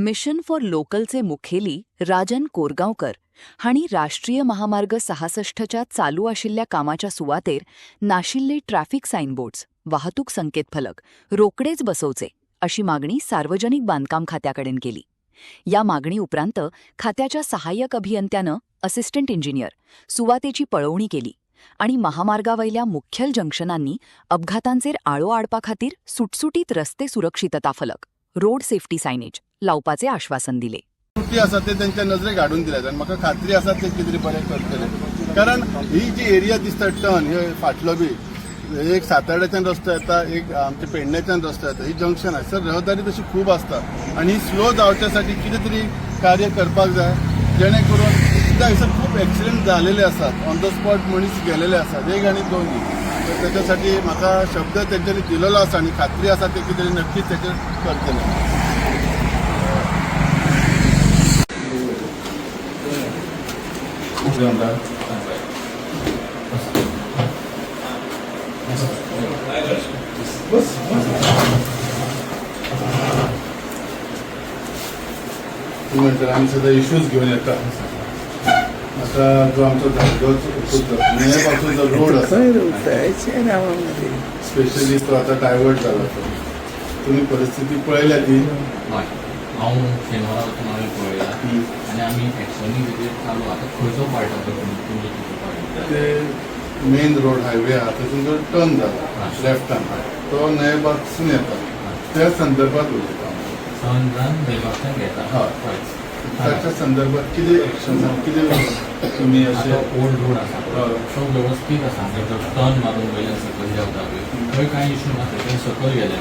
Mission for लोकलचे मुखेली राजन कोरगांवकर हांणी राष्ट्रीय महामार्ग 66च्या चालू आशिल्ल्या कामाच्या सुवातेर नाशिल्ले ट्रॅफिक सायनबोर्ड्स, वाहतूक संकेतफलक रोकडेच बसोवचे अशी मागणी सार्वजनिक बांधकाम खात्याकडेन केली. या मागणी उपरांत खात्याच्या सहाय्यक अभियंत्यानं असिस्टंट इंजिनियर सुवातेची पळवणी केली आणि महामार्गावयल्या मुख्य जंक्शनांनी अपघातांचेर आळो हाडपा खातीर सुटसुटीत रस्ते सुरक्षितता फलक, रोड सेफ्टी सायनेज लावपाचे आश्वासन दिले. त्रुटी आसा ते त्यांच्या नजरेक हाडून दिल्यात आणि म्हाका खात्री आसा ते कितें बरें करतले. कारण ही जी एरिया दिसता टर्न हे फाटलो बी एक साताड्याच्यान रस्तो येता, एक आमच्या पेडण्याच्यान रस्तो येता, ही जंक्शन आहे सर. रहदारी तशी खूप असता आणि ही स्लो जावच्यासाठी कितें तरी कार्य करपाक जाय जेणे करून सुद्धा हयसर खूप ॲक्सिडेंट झालेले असतात, ऑन द स्पॉट मनीस गेलेले असतात, एक आणि दोन्ही. तर त्याच्यासाठी म्हाका शब्द त्यांच्यानी दिलेलो आसा आणि खात्री आसा ते कितें नक्कीच त्याचे करतले. नंतर आम्ही सध्या इश्यूज घेऊन येतात. आता जो आमचा धारगावपासून जो रोड असा स्पेशली तो आता डायवर्ट झाला. तुम्ही परिस्थिती पळयल्या ती हांव शेनवारा वचून हांवें पळयला आनी आमी एक्शनी विजीट चालू आतां खंयचो पार्ट आसा ते मेन रोड हायवे आहा थंयसून जो टर्न जाला लेफ्टान तो नयेबागसून येता त्या संदर्भात उलयता. नयेबागच्यान घेता त्याच्या संदर्भात कितें एक्शन कितें तुमी अशें ओल्ड रोड आसा तो वेवस्थीत आसा. टर्न मारून वयल्यान सकयल देंवता थंय कांय इश्यू नासता. थंय सकयल गेले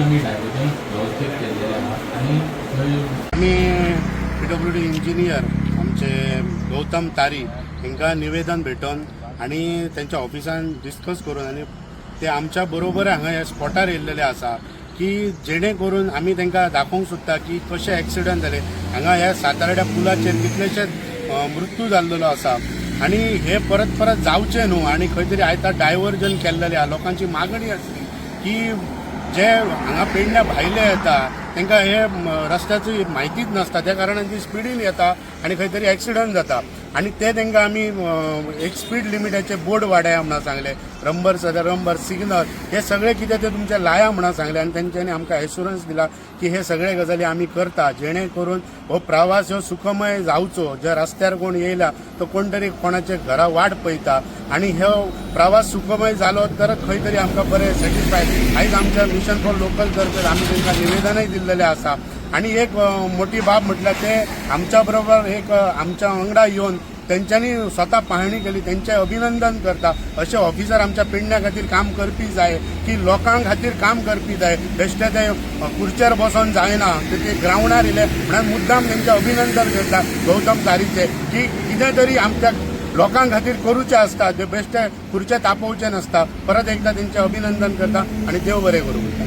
आमी डायवर्जन वेवस्थीत केल्लेलें आहा आनी थंय आमी PWD इंजिनियर आमचे गौतम तारी हांकां निवेदन भेटोवन आनी तेंच्या ऑफिसान डिस्कस करून आनी ते आमच्या बरोबर हांगा ह्या स्पॉटार येयल्लेले आसा की जेणे करून आमी तांकां दाखोवंक सोदता की कशे एक्सिडंट जाले. हांगा ह्या सातार्ड्या पुलाचेर कितलेशेच मृत्यू जाल्लेलो आसा आनी हे परत परत जावचे न्हू. आनी खंय तरी आयता डायवर्जन केल्लेले आहा. लोकांची मागणी आसली की जे हांगा पेडण्या भायले येता तांकां हे रस्त्याची म्हायतीच नासता, त्या कारणान ती स्पिडीन येता आनी खंय तरी एक्सिडंट जाता. आनी ते तांकां आमी एक स्पीड लिमिटाचे बोर्ड वाडया म्हणून सांगले, रंबर सद्या रंबर सिग्नल हे सगळे कितें ते तुमचे लाया म्हणून सांगले आनी तेंच्यांनी आमकां एश्युरन्स दिला की हे सगळे गजाली आमी करता जेणे करून हो प्रवास हो सुखमय जावचो. जे रस्त्यार कोण येयला तो कोण तरी कोणाचे घरा वाट पळयता आनी हो प्रवास सुखमय जालो तर खंय तरी आमकां बरें सॅटिस्फायड. आयज आमच्या मिशन फॉर लोकल तर्फे आमी तांकां निवेदनय दिल्लेलें आसा. आनी एक मोठी बाब म्हटल्यार ते आमच्या बरोबर एक आमच्या वांगडा येवन तेंच्यांनी स्वता पाहणी केली, तेंचे अभिनंदन करता. अशे ऑफिसर आमच्या पेडण्या खातीर काम करपी जाय की लोकांक खातीर काम करपी जाय. बेश्टे ते खुर्चेर बसोन जायना ते ग्रावंडार येयले म्हणून मुद्दाम तेंचे अभिनंदन करता गौतम तारीचे की कितें तरी आमच्या लोकांक खातीर करूचें आसता. ते बेश्टे खुर्चे तापोवचे नासता. परत एकदा तेंचे अभिनंदन करता आनी देव बरें करूं.